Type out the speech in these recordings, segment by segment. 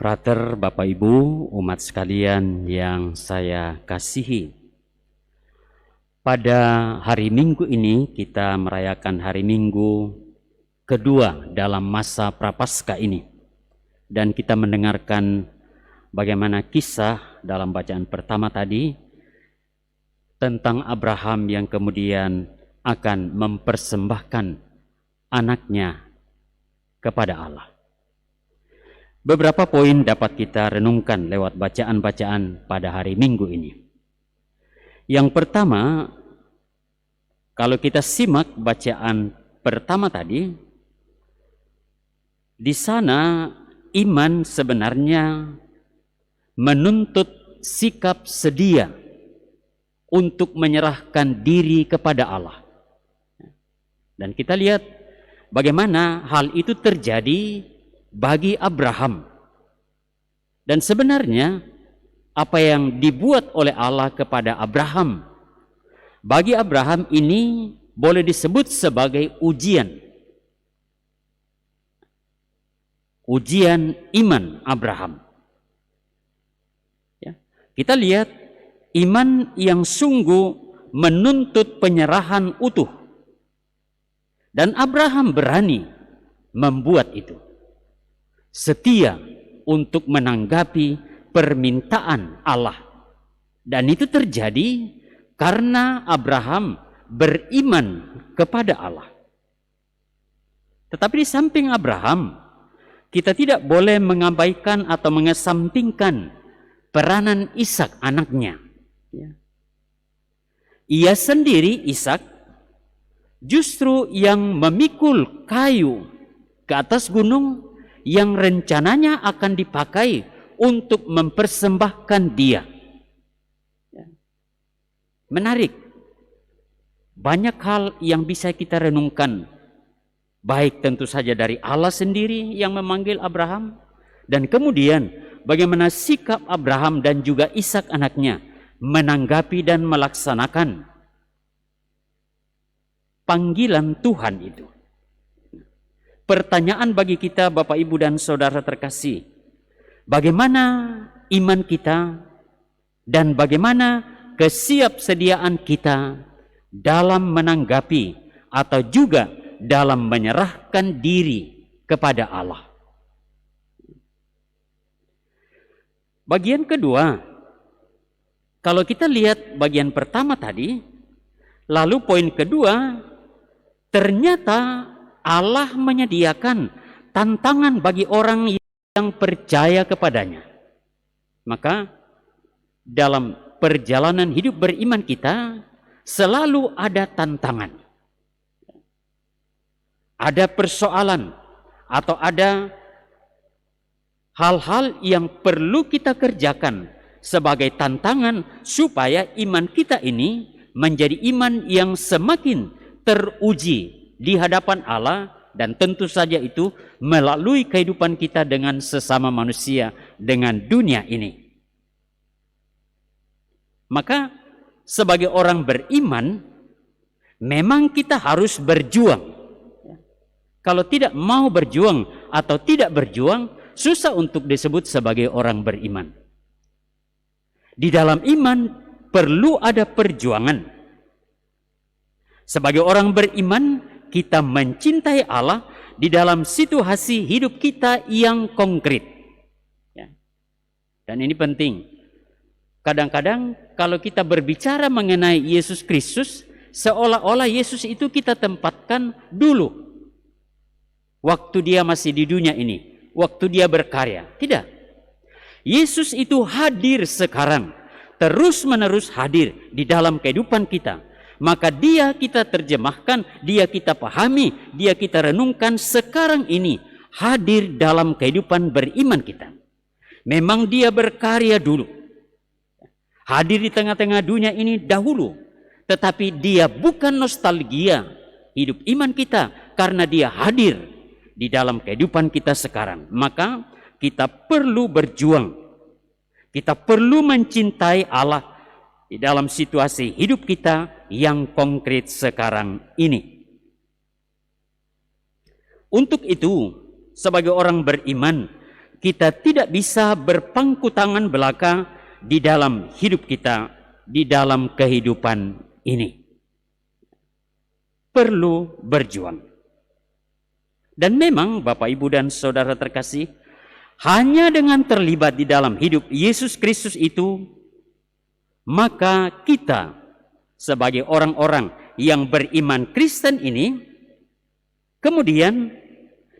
Frater, Bapak Ibu, umat sekalian yang saya kasihi. Pada hari Minggu ini kita merayakan hari Minggu kedua dalam masa Prapaskah ini. Dan kita mendengarkan bagaimana kisah dalam bacaan pertama tadi tentang Abraham yang kemudian akan mempersembahkan anaknya kepada Allah. Beberapa poin dapat kita renungkan lewat bacaan-bacaan pada hari Minggu ini. Yang pertama, kalau kita simak bacaan pertama tadi, di sana iman sebenarnya menuntut sikap sedia untuk menyerahkan diri kepada Allah. Dan kita lihat bagaimana hal itu terjadi bagi Abraham. Dan sebenarnya apa yang dibuat oleh Allah kepada Abraham, bagi Abraham ini boleh disebut sebagai ujian. Ujian iman Abraham. Ya. Kita lihat iman yang sungguh menuntut penyerahan utuh. Dan Abraham berani membuat itu. Setia untuk menanggapi permintaan Allah. Dan itu terjadi karena Abraham beriman kepada Allah. Tetapi di samping Abraham, kita tidak boleh mengabaikan atau mengesampingkan peranan Ishak anaknya. Ia sendiri, Ishak, justru yang memikul kayu ke atas gunung yang rencananya akan dipakai untuk mempersembahkan dia. Menarik. Banyak hal yang bisa kita renungkan. Baik tentu saja dari Allah sendiri yang memanggil Abraham. Dan kemudian bagaimana sikap Abraham dan juga Ishak anaknya menanggapi dan melaksanakan panggilan Tuhan itu. Pertanyaan bagi kita Bapak Ibu dan Saudara terkasih, bagaimana iman kita dan bagaimana kesiapsediaan kita dalam menanggapi atau juga dalam menyerahkan diri kepada Allah. Bagian kedua, kalau kita lihat bagian pertama tadi, lalu poin kedua, ternyata Allah menyediakan tantangan bagi orang yang percaya kepadanya. Maka dalam perjalanan hidup beriman kita selalu ada tantangan. Ada persoalan atau ada hal-hal yang perlu kita kerjakan sebagai tantangan supaya iman kita ini menjadi iman yang semakin teruji di hadapan Allah, dan tentu saja itu melalui kehidupan kita dengan sesama manusia, dengan dunia ini. Maka sebagai orang beriman memang kita harus berjuang. Kalau tidak mau berjuang atau tidak berjuang, susah untuk disebut sebagai orang beriman. Di dalam iman perlu ada perjuangan. Sebagai orang beriman, kita mencintai Allah di dalam situasi hidup kita yang konkret. Ya. Dan ini penting. Kadang-kadang kalau kita berbicara mengenai Yesus Kristus, seolah-olah Yesus itu kita tempatkan dulu. Waktu dia masih di dunia ini. Waktu dia berkarya. Tidak. Yesus itu hadir sekarang. Terus-menerus hadir di dalam kehidupan kita. Maka dia kita terjemahkan, dia kita pahami, dia kita renungkan sekarang ini hadir dalam kehidupan beriman kita. Memang dia berkarya dulu. Hadir di tengah-tengah dunia ini dahulu. Tetapi dia bukan nostalgia hidup iman kita karena dia hadir di dalam kehidupan kita sekarang. Maka kita perlu berjuang. Kita perlu mencintai Allah di dalam situasi hidup kita yang konkret sekarang ini. Untuk itu, sebagai orang beriman, kita tidak bisa berpangku tangan belaka di dalam hidup kita, di dalam kehidupan ini. Perlu berjuang. Dan memang Bapak, Ibu, dan Saudara terkasih, hanya dengan terlibat di dalam hidup Yesus Kristus itu, maka kita sebagai orang-orang yang beriman Kristen ini, kemudian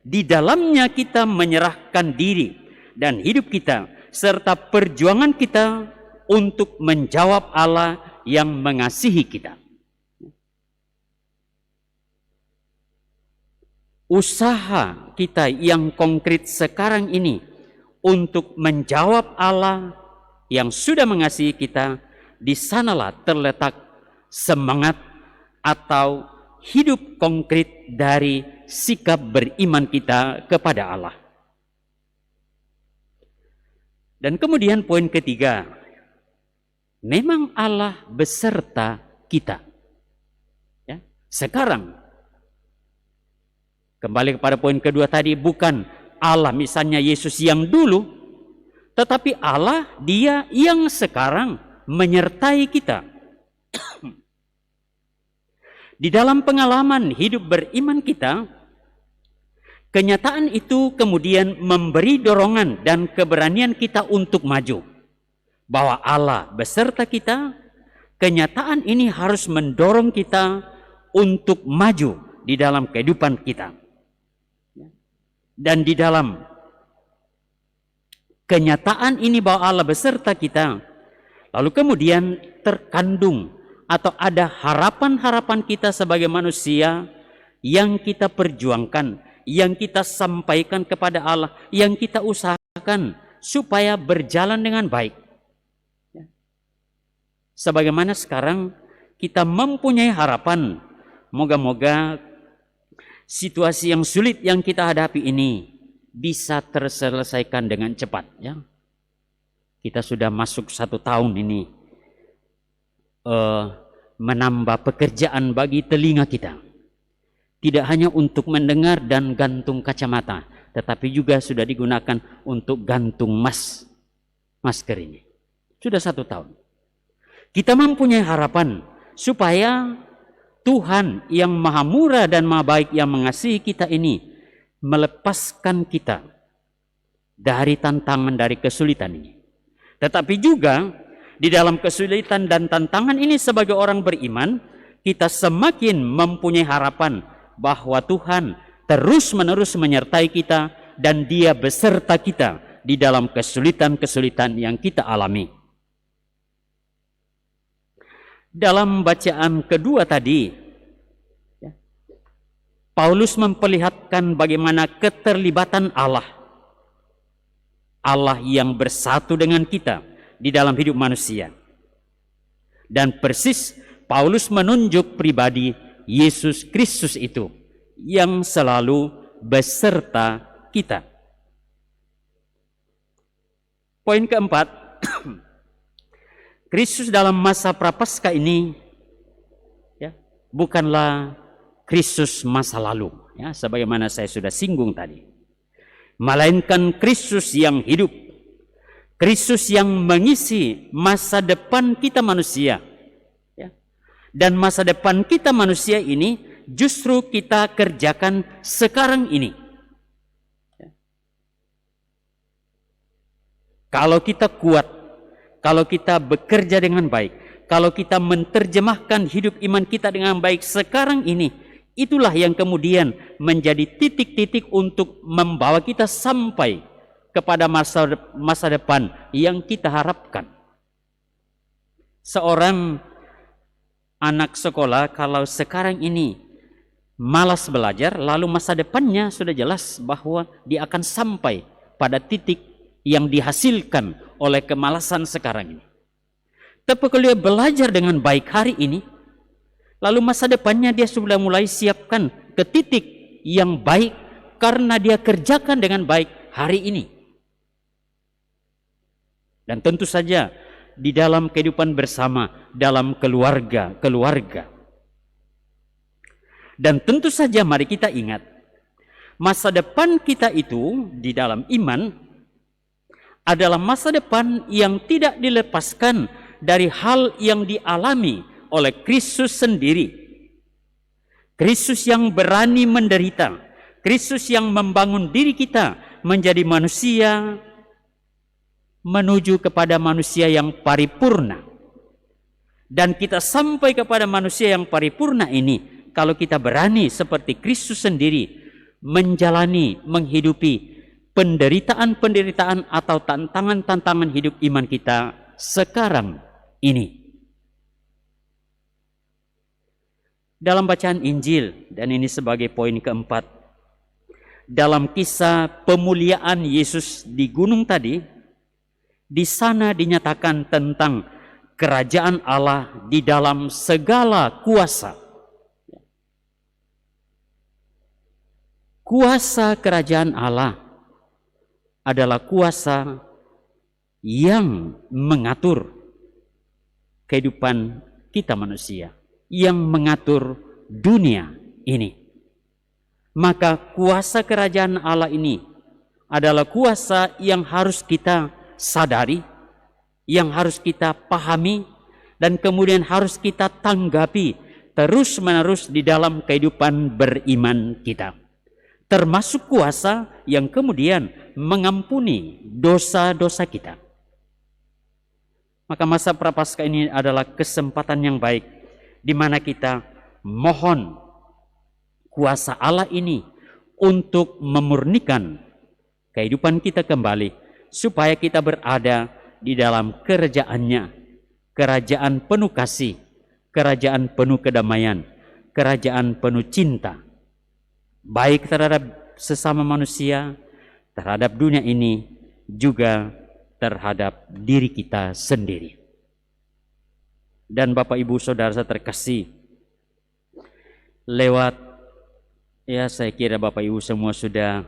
di dalamnya kita menyerahkan diri dan hidup kita serta perjuangan kita untuk menjawab Allah yang mengasihi kita. Usaha kita yang konkret sekarang ini untuk menjawab Allah yang sudah mengasihi kita, di sanalah terletak semangat atau hidup konkret dari sikap beriman kita kepada Allah. Dan kemudian poin ketiga, memang Allah beserta kita. Ya, sekarang kembali kepada poin kedua tadi, bukan Allah misalnya Yesus yang dulu, tetapi Allah Dia yang sekarang menyertai kita. Di dalam pengalaman hidup beriman kita, kenyataan itu kemudian memberi dorongan dan keberanian kita untuk maju. Bahwa Allah beserta kita, kenyataan ini harus mendorong kita untuk maju di dalam kehidupan kita. Dan di dalam kenyataan ini bahwa Allah beserta kita, lalu kemudian terkandung atau ada harapan-harapan kita sebagai manusia yang kita perjuangkan, yang kita sampaikan kepada Allah, yang kita usahakan supaya berjalan dengan baik. Sebagaimana sekarang kita mempunyai harapan, moga-moga situasi yang sulit yang kita hadapi ini bisa terselesaikan dengan cepat. Ya, kita sudah masuk 1 tahun ini menambah pekerjaan bagi telinga kita. Tidak hanya untuk mendengar dan gantung kacamata, tetapi juga sudah digunakan untuk gantung masker ini. Sudah 1 tahun. Kita mempunyai harapan supaya Tuhan yang maha murah dan maha baik yang mengasihi kita ini melepaskan kita dari tantangan, dari kesulitan ini. Tetapi juga di dalam kesulitan dan tantangan ini sebagai orang beriman, kita semakin mempunyai harapan bahwa Tuhan terus-menerus menyertai kita dan Dia beserta kita di dalam kesulitan-kesulitan yang kita alami. Dalam bacaan kedua tadi, Paulus memperlihatkan bagaimana keterlibatan Allah. Allah yang bersatu dengan kita di dalam hidup manusia. Dan persis Paulus menunjuk pribadi Yesus Kristus itu yang selalu beserta kita. Poin keempat, Kristus dalam masa prapaskah ini ya, bukanlah Kristus masa lalu, ya, sebagaimana saya sudah singgung tadi, melainkan Kristus yang hidup, Kristus yang mengisi masa depan kita manusia, ya. Dan masa depan kita manusia ini justru kita kerjakan sekarang ini. Ya. Kalau kita kuat, kalau kita bekerja dengan baik, kalau kita menerjemahkan hidup iman kita dengan baik sekarang ini, itulah yang kemudian menjadi titik-titik untuk membawa kita sampai kepada masa depan yang kita harapkan. Seorang anak sekolah kalau sekarang ini malas belajar, lalu masa depannya sudah jelas bahwa dia akan sampai pada titik yang dihasilkan oleh kemalasan sekarang ini. Tapi kalau dia belajar dengan baik hari ini, lalu masa depannya dia sudah mulai siapkan ke titik yang baik karena dia kerjakan dengan baik hari ini. Dan tentu saja di dalam kehidupan bersama, dalam keluarga. Dan tentu saja mari kita ingat, masa depan kita itu di dalam iman adalah masa depan yang tidak dilepaskan dari hal yang dialami oleh Kristus sendiri. Kristus yang berani menderita, Kristus yang membangun diri kita menjadi manusia menuju kepada manusia yang paripurna. Dan kita sampai kepada manusia yang paripurna ini kalau kita berani seperti Kristus sendiri menjalani, menghidupi penderitaan-penderitaan atau tantangan-tantangan hidup iman kita sekarang ini. Dalam bacaan Injil, dan ini sebagai poin keempat, dalam kisah pemuliaan Yesus di gunung tadi, di sana dinyatakan tentang kerajaan Allah di dalam segala kuasa. Kuasa kerajaan Allah adalah kuasa yang mengatur kehidupan kita manusia, yang mengatur dunia ini. Maka kuasa kerajaan Allah ini adalah kuasa yang harus kita sadari, yang harus kita pahami, dan kemudian harus kita tanggapi terus-menerus di dalam kehidupan beriman kita. Termasuk kuasa yang kemudian mengampuni dosa-dosa kita. Maka masa Prapaskah ini adalah kesempatan yang baik di mana kita mohon kuasa Allah ini untuk memurnikan kehidupan kita kembali supaya kita berada di dalam kerajaannya, kerajaan penuh kasih, kerajaan penuh kedamaian, kerajaan penuh cinta, baik terhadap sesama manusia, terhadap dunia ini, juga terhadap diri kita sendiri. Dan Bapak Ibu Saudara terkasih, lewat saya kira Bapak Ibu semua sudah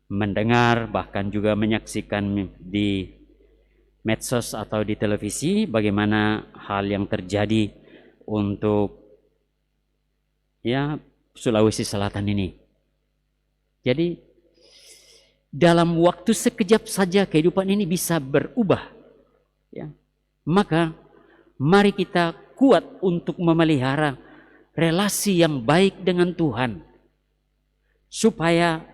mendengar, bahkan juga menyaksikan di medsos atau di televisi bagaimana hal yang terjadi untuk Sulawesi Selatan ini. Jadi dalam waktu sekejap saja kehidupan ini bisa berubah. Maka mari kita kuat untuk memelihara relasi yang baik dengan Tuhan, supaya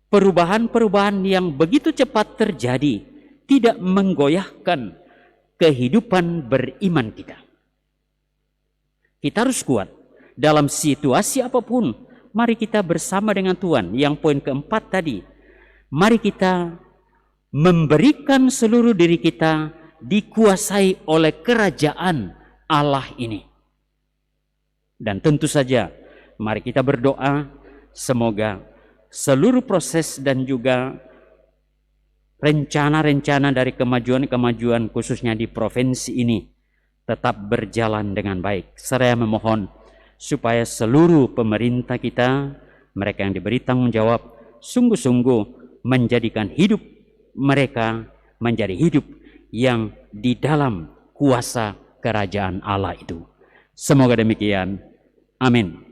perubahan-perubahan yang begitu cepat terjadi tidak menggoyahkan kehidupan beriman kita. Kita harus kuat dalam situasi apapun. Mari kita bersama dengan Tuhan. Yang poin keempat tadi, mari kita memberikan seluruh diri kita dikuasai oleh kerajaan Allah ini. Dan tentu saja mari kita berdoa semoga seluruh proses dan juga rencana-rencana dari kemajuan-kemajuan khususnya di provinsi ini tetap berjalan dengan baik. Saya memohon supaya seluruh pemerintah kita, mereka yang diberi tanggung jawab, sungguh-sungguh menjadikan hidup mereka menjadi hidup yang di dalam kuasa kerajaan Allah itu. Semoga demikian. Amin.